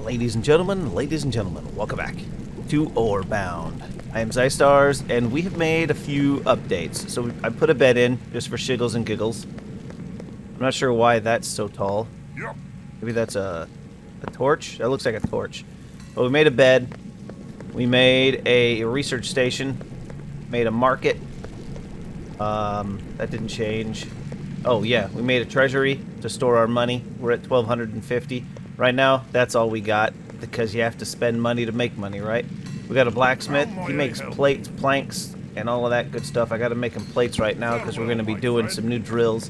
Ladies and gentlemen, welcome back to Orebound. I am Zystars, and we have made a few updates. So I put a bed in, just for shiggles and giggles. I'm not sure why that's so tall. Yep. Maybe that's a torch? That looks like a torch. But we made a bed. We made a research station. Made a market. That didn't change. Oh yeah, we made a treasury to store our money. We're at 1,250. Right now, that's all we got, because you have to spend money to make money, right? We got a blacksmith. He makes plates, planks, and all of that good stuff. I got to make him plates right now, because we're going to be doing some new drills.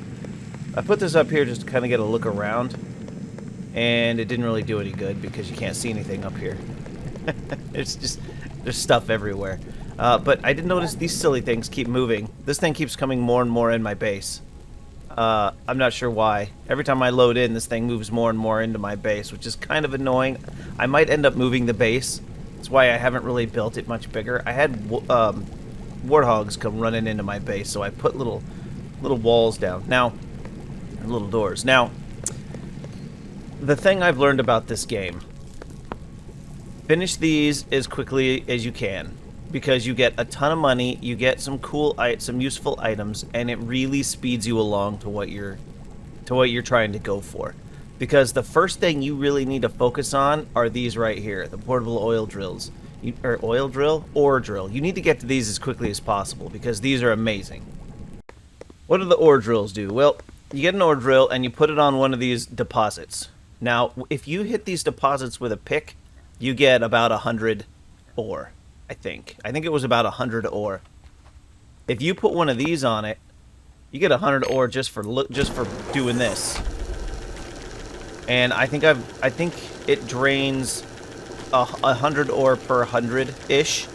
I put this up here just to kind of get a look around, and it didn't really do any good, because you can't see anything up here. It's just, there's stuff everywhere. But I did notice these silly things keep moving. This thing keeps coming more and more in my base. I'm not sure why. Every time I load in, this thing moves more and more into my base, which is kind of annoying. I might end up moving the base. That's why I haven't really built it much bigger. I had warthogs come running into my base, so I put little walls down. Now, and little doors. Now, the thing I've learned about this game: finish these as quickly as you can, because you get a ton of money, you get some some useful items, and it really speeds you along to what you're trying to go for. Because the first thing you really need to focus on are these right here, the portable oil drills. Ore drill. You need to get to these as quickly as possible, because these are amazing. What do the ore drills do? Well, you get an ore drill and you put it on one of these deposits. Now, if you hit these deposits with a pick, you get about 100 ore. I think it was about 100 ore. If you put one of these on it, you get 100 ore just for doing this. And I think it drains 100 ore per 100 ish,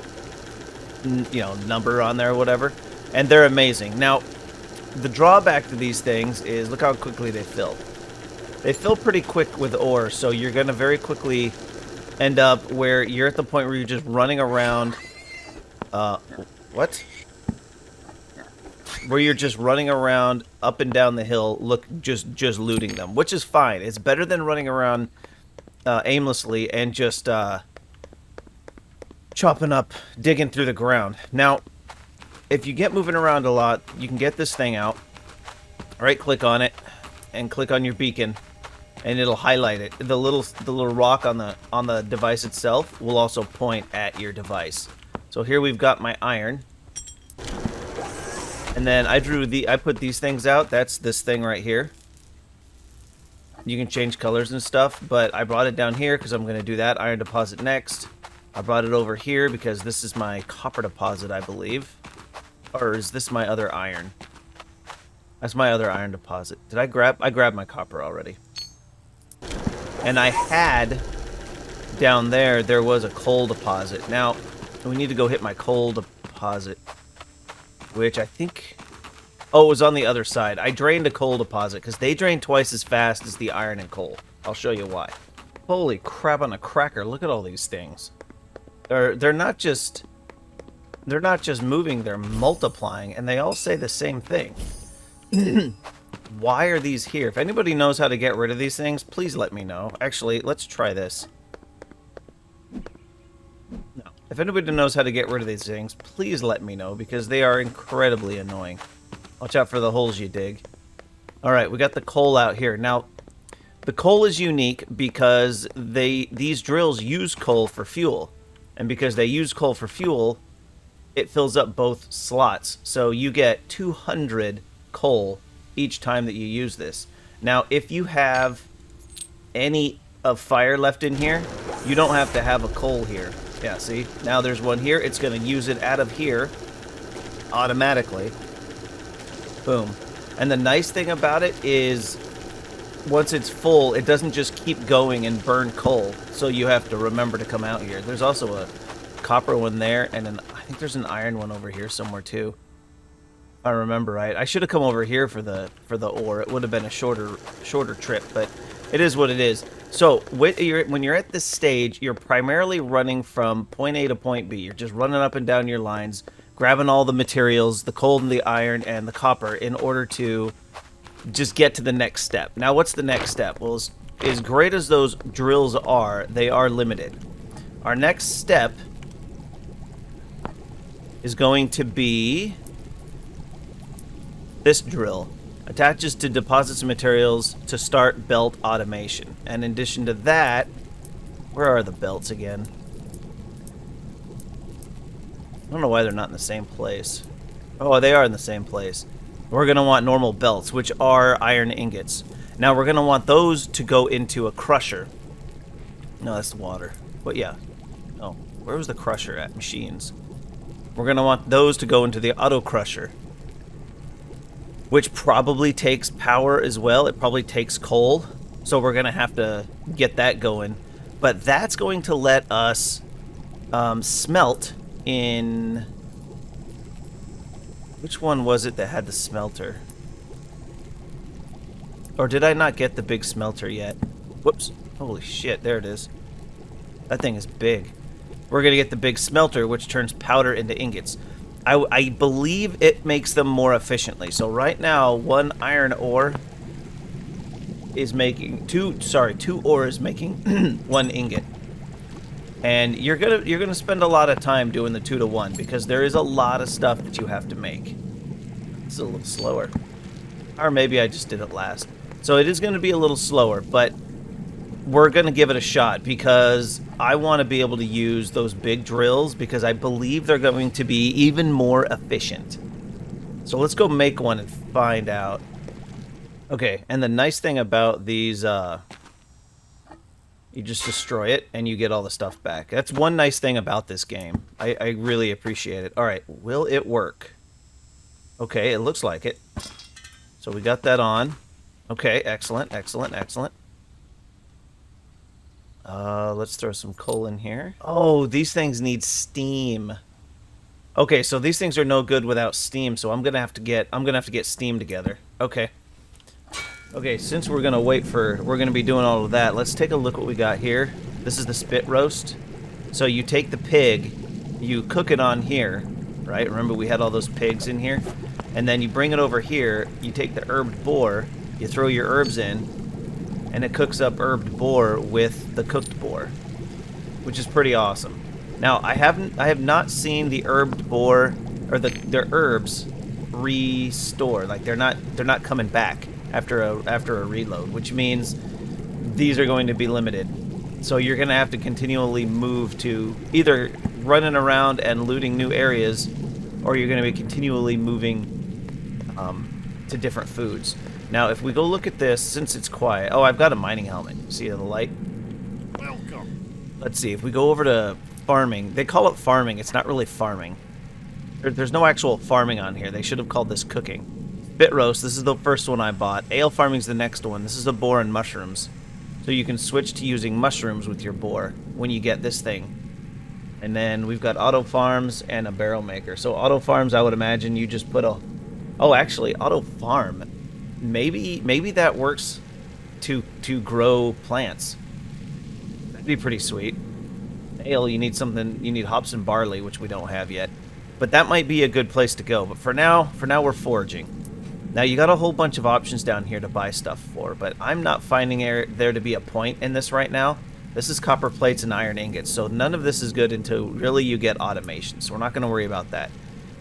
you know, number on there or whatever. And they're amazing. Now, the drawback to these things is look how quickly they fill. They fill pretty quick with ore, so you're gonna very quickly end up where you're at the point where you're just running around, where you're just running around up and down the hill, just looting them, which is fine. It's better than running around aimlessly and just chopping up, digging through the ground. Now, if you get moving around a lot, you can get this thing out, right-click on it, and click on your beacon, and it'll highlight it. The little rock on the device itself will also point at your device. So here we've got my iron, and then I put these things out. That's this thing right here. You can change colors and stuff, but I brought it down here because I'm going to do that iron deposit next. I brought it over here because this is my copper deposit, I believe, or is this my other iron? That's my other iron deposit. I grabbed my copper already. And I had down there was a coal deposit. Now, we need to go hit my coal deposit, which I think, oh, it was on the other side. I drained a coal deposit because they drain twice as fast as the iron and coal. I'll show you why. Holy crap on a cracker. Look at all these things. They're not just moving, they're multiplying, and they all say the same thing. Why are these here? If anybody knows how to get rid of these things, please let me know. Actually, let's try this. No. If anybody knows how to get rid of these things, please let me know, because they are incredibly annoying. Watch out for the holes you dig. Alright, we got the coal out here. Now, the coal is unique because these drills use coal for fuel. And because they use coal for fuel, it fills up both slots. So you get 200 coal each time that you use this. Now, if you have any of fire left in here, you don't have to have a coal here. Yeah, see? Now there's one here. It's going to use it out of here automatically. Boom. And the nice thing about it is once it's full, it doesn't just keep going and burn coal. So you have to remember to come out here. There's also a copper one there, and I think there's an iron one over here somewhere too. I remember right. I should have come over here for the ore. It would have been a shorter trip, but it is what it is. So when you're at this stage, you're primarily running from point A to point B. You're just running up and down your lines, grabbing all the materials, the coal and the iron and the copper, in order to just get to the next step. Now, what's the next step? Well, as great as those drills are, they are limited. Our next step is going to be this drill. Attaches to deposits of materials to start belt automation. And in addition to that, where are the belts again? I don't know why they're not in the same place. Oh, they are in the same place. We're going to want normal belts, which are iron ingots. Now, we're going to want those to go into a crusher. No, that's the water. But yeah. Oh, where was the crusher at? Machines. We're going to want those to go into the auto crusher, which probably takes power as well. It probably takes coal. So we're going to have to get that going. But that's going to let us smelt in... Which one was it that had the smelter? Or did I not get the big smelter yet? Whoops. Holy shit, there it is. That thing is big. We're going to get the big smelter, which turns powder into ingots. I believe it makes them more efficiently. So right now, one iron ore is making... two ore is making one ingot. And you're gonna spend a lot of time doing the 2-to-1 because there is a lot of stuff that you have to make. This is a little slower. Or maybe I just did it last. So it is going to be a little slower, but we're going to give it a shot because I want to be able to use those big drills because I believe they're going to be even more efficient. So let's go make one and find out. Okay, and the nice thing about these, you just destroy it and you get all the stuff back. That's one nice thing about this game. I really appreciate it. All right, will it work? Okay, it looks like it. So we got that on. Okay, excellent, excellent, excellent. Let's throw some coal in here. Oh, these things need steam. Okay, so these things are no good without steam, so I'm gonna have to get steam together. Okay. Okay, since we're gonna be doing all of that, let's take a look what we got here. This is the spit roast. So you take the pig, you cook it on here, right? Remember we had all those pigs in here? And then you bring it over here, you take the herbed boar, you throw your herbs in, and it cooks up herbed boar with the cooked boar, which is pretty awesome. Now, I have not seen the herbed boar or their herbs restore. Like they're not coming back after a reload, which means these are going to be limited. So you're going to have to continually move to either running around and looting new areas, or you're going to be continually moving to different foods. Now, if we go look at this, since it's quiet... Oh, I've got a mining helmet. See the light? Welcome. Let's see. If we go over to farming... They call it farming. It's not really farming. There's no actual farming on here. They should have called this cooking. Bit roast. This is the first one I bought. Ale farming's the next one. This is the boar and mushrooms. So you can switch to using mushrooms with your boar when you get this thing. And then we've got auto farms and a barrel maker. So auto farms, I would imagine you just put a... Oh, actually, auto farm. Maybe that works to grow plants. That'd be pretty sweet. Ale, you need hops and barley, which we don't have yet. But that might be a good place to go. But for now we're foraging. Now you got a whole bunch of options down here to buy stuff for, but I'm not finding there to be a point in this right now. This is copper plates and iron ingots, so none of this is good until really you get automation, so we're not going to worry about that.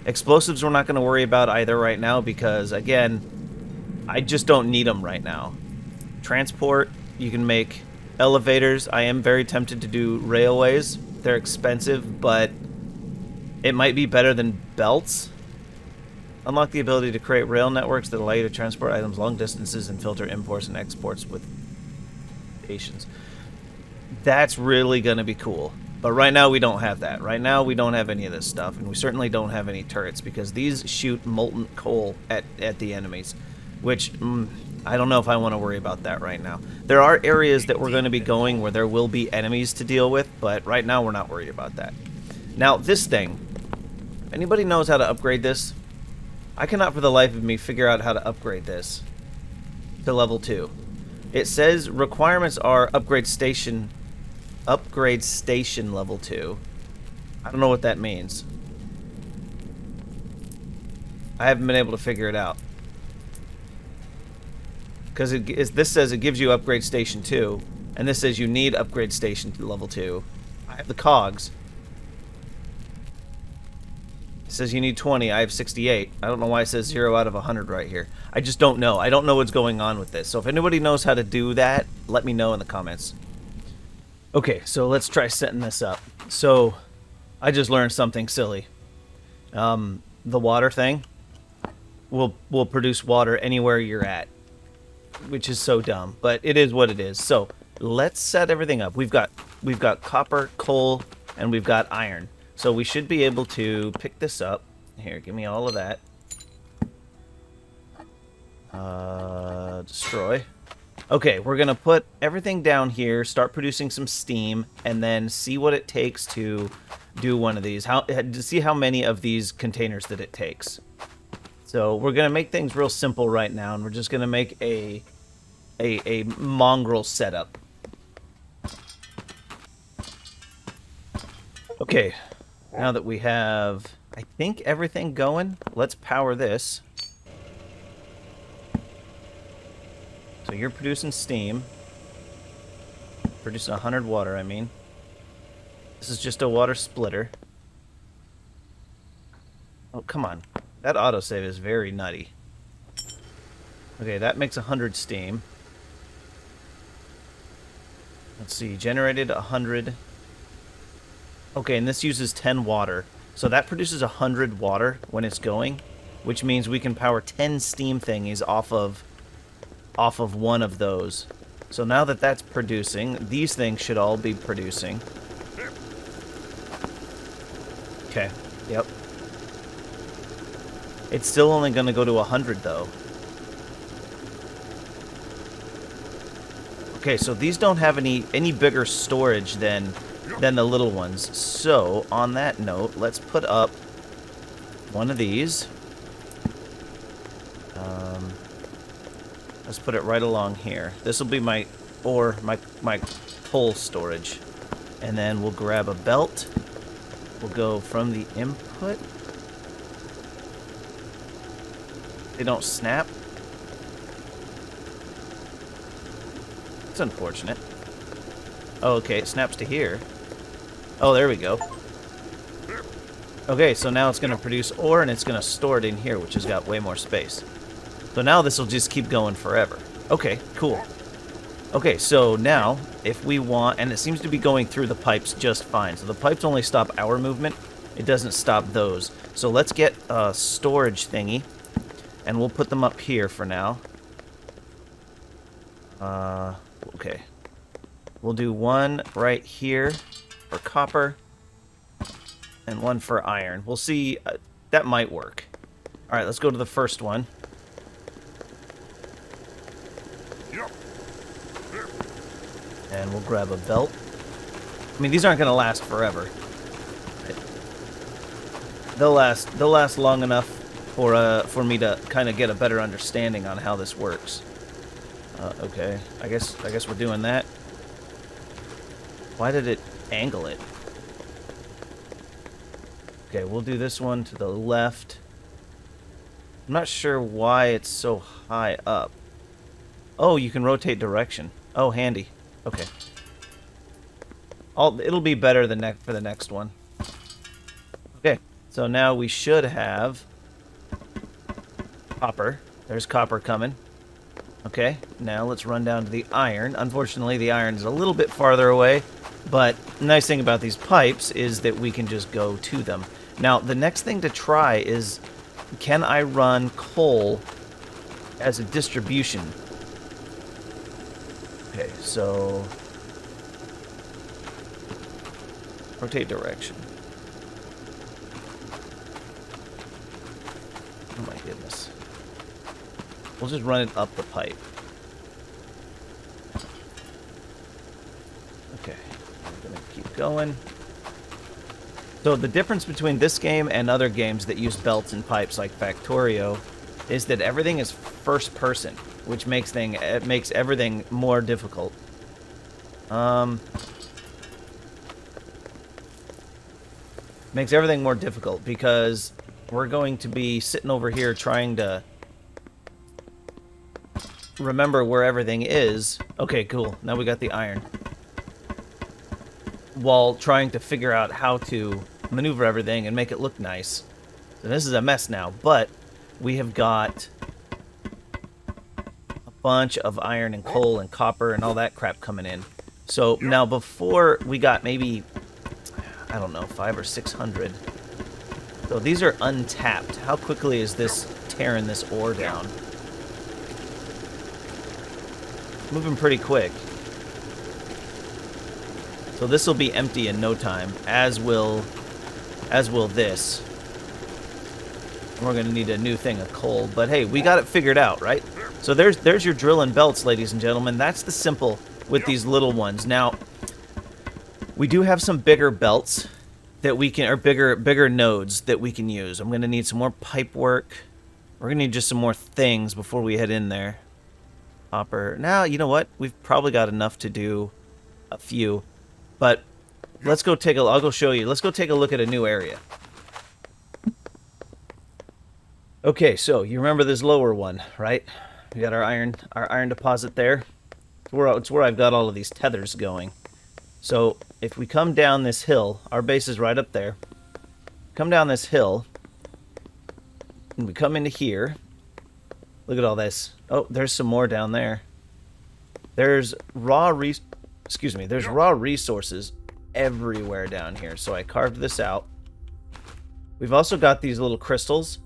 Explosives we're not going to worry about either right now because, again, I just don't need them right now. Transport, you can make elevators. I am very tempted to do railways. They're expensive, but it might be better than belts. Unlock the ability to create rail networks that allow you to transport items long distances and filter imports and exports with stations. That's really going to be cool. But right now we don't have that. Right now we don't have any of this stuff, and we certainly don't have any turrets because these shoot molten coal at the enemies, which I don't know if I want to worry about that right now. There are areas that we're going to be going where there will be enemies to deal with, but right now we're not worried about that. Now this thing, anybody knows how to upgrade this? I cannot for the life of me figure out how to upgrade this to level 2. It says requirements are upgrade station level 2. I don't know what that means. I haven't been able to figure it out. Because this says it gives you upgrade station 2, and this says you need upgrade station to level 2. I have the cogs. It says you need 20. I have 68. I don't know why it says 0 out of 100 right here. I just don't know. I don't know what's going on with this. So if anybody knows how to do that, let me know in the comments. Okay, so let's try setting this up. So I just learned something silly. The water thing will produce water anywhere you're at, which is so dumb, but it is what it is. So let's set everything up. We've got copper, coal, and we've got iron. So we should be able to pick this up. Here, give me all of that. Destroy. Okay, we're gonna put everything down here, start producing some steam, and then see what it takes to do one of these. To see how many of these containers that it takes. So we're gonna make things real simple right now, and we're just gonna make a mongrel setup. Okay, now that we have, I think, everything going, let's power this. So you're producing steam. Producing 100 water, I mean. This is just a water splitter. Oh, come on. That autosave is very nutty. Okay, that makes 100 steam. Let's see, generated 100. Okay, and this uses 10 water. So that produces 100 water when it's going, which means we can power 10 steam thingies off of one of those. So now that that's producing, these things should all be producing. Okay, yep. It's still only going to go to 100 though. Okay, so these don't have any bigger storage than the little ones. So, on that note, let's put up one of these. Let's put it right along here. This will be my coal storage. And then we'll grab a belt. We'll go from the input. They don't snap. It's unfortunate. Oh, okay, it snaps to here. Oh, there we go. Okay, so now it's going to produce ore, and it's going to store it in here, which has got way more space. So now this will just keep going forever. Okay, cool. Okay, so now, if we want... And it seems to be going through the pipes just fine. So the pipes only stop our movement. It doesn't stop those. So let's get a storage thingy, and we'll put them up here for now. Okay. We'll do one right here for copper, and one for iron. We'll see. That might work. Alright, let's go to the first one. And we'll grab a belt. I mean, these aren't going to last forever. They'll last long enough for me to kind of get a better understanding on how this works. Okay, I guess we're doing that. Why did it angle it? Okay, we'll do this one to the left. I'm not sure why it's so high up. Oh, you can rotate direction. Oh, handy. Okay. It'll be better for the next one. Okay, so now we should have copper. There's copper coming. Okay, now let's run down to the iron. Unfortunately, the iron is a little bit farther away, but the nice thing about these pipes is that we can just go to them. Now, the next thing to try is, can I run coal as a distribution? Okay, so... rotate direction. Oh my goodness. We'll just run it up the pipe. Okay, I'm gonna keep going. So the difference between this game and other games that use belts and pipes like Factorio is that everything is first person, which makes everything more difficult. Makes everything more difficult because we're going to be sitting over here trying to remember where everything is. Okay, cool. Now we got the iron. While trying to figure out how to maneuver everything and make it look nice. So this is a mess now, but we have got a bunch of iron and coal and copper and all that crap coming in. So now before we got maybe, I don't know, 500 or 600. So these are untapped. How quickly is this tearing this ore down? Moving pretty quick. So this will be empty in no time, as will this. We're going to need a new thing of coal, but hey, we got it figured out, right? So there's your drilling belts, ladies and gentlemen. That's the simple with these little ones. Now, we do have some bigger belts that we can, or bigger nodes that we can use. I'm going to need some more pipe work. We're going to need just some more things before we head in there. Hopper. Now, you know what? We've probably got enough to do a few. But let's go take a, I'll go show you. Let's go take a look at a new area. Okay, so you remember this lower one, right? We got our iron deposit there. It's where I've got all of these tethers going. So if we come down this hill, our base is right up there. Come down this hill, and we come into here. Look at all this. Oh, there's some more down there. There's raw resources everywhere down here. So I carved this out. We've also got these little crystals.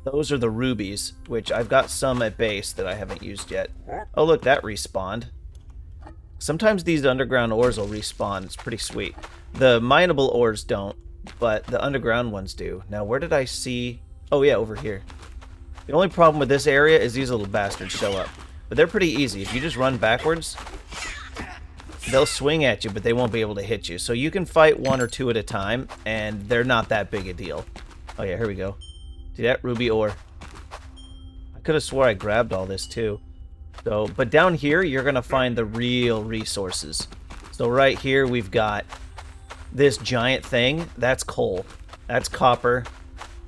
Those are the rubies, which I've got some at base that I haven't used yet. Oh, look, that respawned. Sometimes these underground ores will respawn. It's pretty sweet. The mineable ores don't, but the underground ones do. Now, where did I see... Oh, yeah, over here. The only problem with this area is these little bastards show up. But they're pretty easy. If you just run backwards, they'll swing at you, but they won't be able to hit you. So you can fight one or two at a time, and they're not that big a deal. Oh, yeah, here we go. See that? Ruby ore. I could have swore I grabbed all this, too. So, but down here, you're going to find the real resources. So right here, we've got this giant thing. That's coal. That's copper.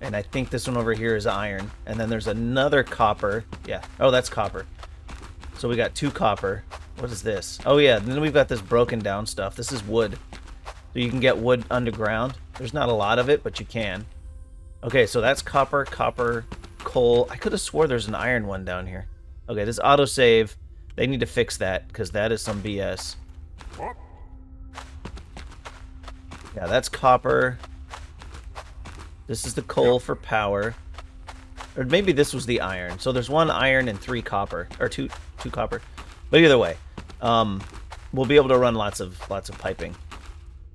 And I think this one over here is iron. And then there's another copper. Yeah. Oh, that's copper. So we got 2 copper. What is this? Oh, yeah. And then we've got this broken down stuff. This is wood. So you can get wood underground. There's not a lot of it, but you can. Okay, so that's copper, coal. I could have swore there's an iron one down here. Okay, this autosave, they need to fix that, because that is some BS. Yeah, that's copper. This is the coal for power. Or maybe this was the iron. So there's 1 iron and 3 copper. Or two copper. But either way, we'll be able to run lots of piping.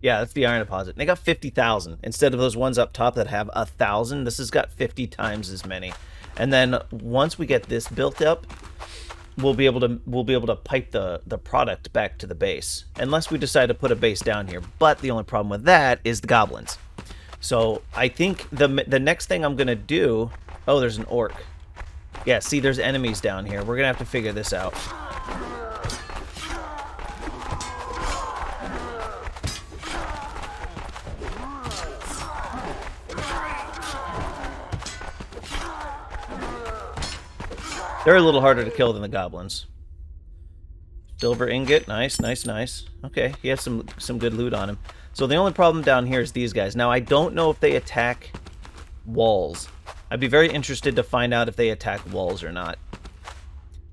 Yeah, that's the iron deposit. They got 50,000 instead of those ones up top that have 1,000. This has got 50 times as many. And then once we get this built up, we'll be able to pipe the product back to the base, unless we decide to put a base down here. But the only problem with that is the goblins. So I think the next thing I'm gonna do. Oh, there's an orc. Yeah, see, there's enemies down here. We're gonna have to figure this out. They're a little harder to kill than the goblins. Silver ingot, nice, nice, nice. Okay, he has some good loot on him. So the only problem down here is these guys. Now, I don't know if they attack walls. I'd be very interested to find out if they attack walls or not.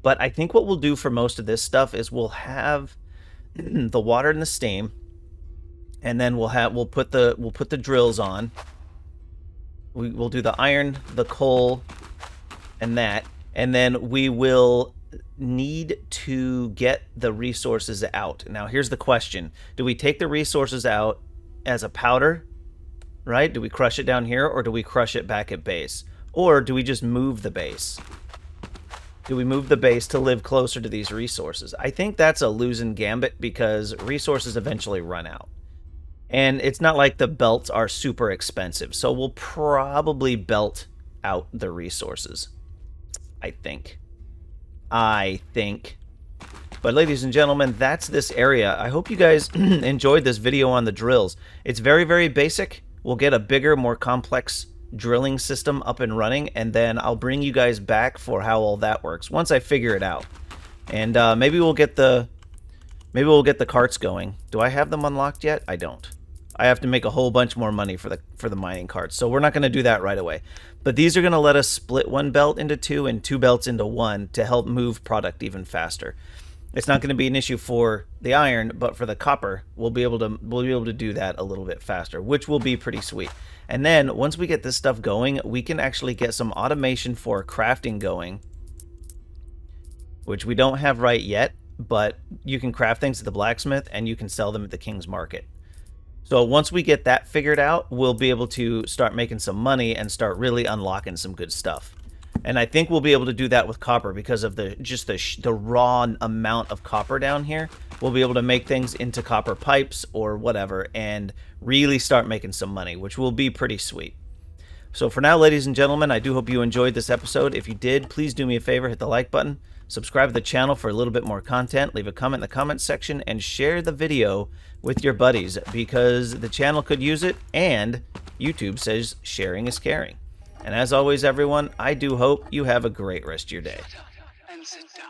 But I think what we'll do for most of this stuff is we'll have the water and the steam, and then we'll put the drills on. We'll do the iron, the coal, and that. And then we will need to get the resources out. Now, here's the question. Do we take the resources out as a powder, right? Do we crush it down here, or do we crush it back at base? Or do we just move the base? Do we move the base to live closer to these resources? I think that's a losing gambit because resources eventually run out. And it's not like the belts are super expensive. So we'll probably belt out the resources. I think. But ladies and gentlemen, that's this area. I hope you guys enjoyed this video on the drills. It's very, very basic. We'll get a bigger, more complex drilling system up and running, and then I'll bring you guys back for how all that works once I figure it out. And maybe we'll get the carts going. Do I have them unlocked yet? I don't. I have to make a whole bunch more money for the mining carts, so we're not going to do that right away. But these are going to let us split one belt into two and two belts into one to help move product even faster. It's not going to be an issue for the iron, but for the copper, we'll be able to do that a little bit faster, which will be pretty sweet. And then once we get this stuff going, we can actually get some automation for crafting going, which we don't have right yet, but you can craft things at the blacksmith and you can sell them at the King's Market. So once we get that figured out, we'll be able to start making some money and start really unlocking some good stuff. And I think we'll be able to do that with copper because of the raw amount of copper down here. We'll be able to make things into copper pipes or whatever and really start making some money, which will be pretty sweet. So for now, ladies and gentlemen, I do hope you enjoyed this episode. If you did, please do me a favor, hit the like button, subscribe to the channel for a little bit more content, leave a comment in the comments section, and share the video with your buddies because the channel could use it and YouTube says sharing is caring. And as always, everyone, I do hope you have a great rest of your day. And sit down.